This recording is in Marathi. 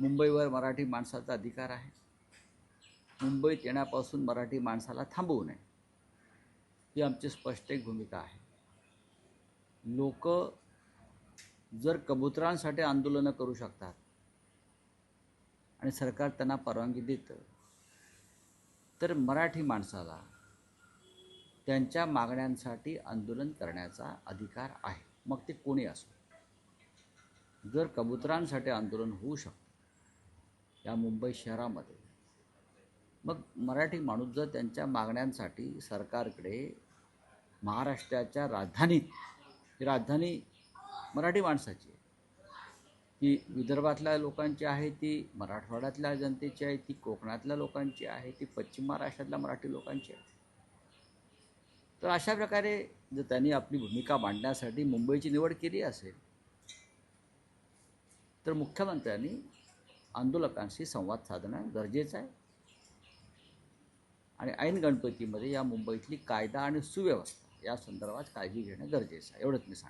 मुंबईवर मराठी माणसाचा अधिकार आहे. मुंबईत येण्यापासून मराठी माणसाला थांबवू नये, ही आमची स्पष्ट एक भूमिका आहे. लोक जर कबुतरांसाठी आंदोलनं करू शकतात आणि सरकार त्यांना परवानगी देतं, तर मराठी माणसाला त्यांच्या मागण्यांसाठी आंदोलन करण्याचा अधिकार आहे, मग ते कोणी असो. जर कबुतरांसाठी आंदोलन होऊ शकतं या मुंबई शहरामध्ये, मग मराठी माणूस जर त्यांच्या मागण्यांसाठी सरकारकडे महाराष्ट्राच्या राजधानीत, ही राजधानी मराठी माणसाची आहे, ती विदर्भातल्या लोकांची आहे, ती मराठवाड्यातल्या जनतेची आहे, ती कोकणातल्या लोकांची आहे, ती पश्चिम महाराष्ट्रातल्या मराठी लोकांची आहे. तर अशा प्रकारे जर त्यांनी आपली भूमिका मांडण्यासाठी मुंबईची निवड केली असेल, तर मुख्यमंत्र्यांनी आंदोलकांशी संवाद साधणं गरजेचं आहे. आणि ऐन गणपतीमध्ये या मुंबईतली कायदा आणि सुव्यवस्था या संदर्भात काळजी घेणं गरजेचं आहे, एवढंच मी सांगतो.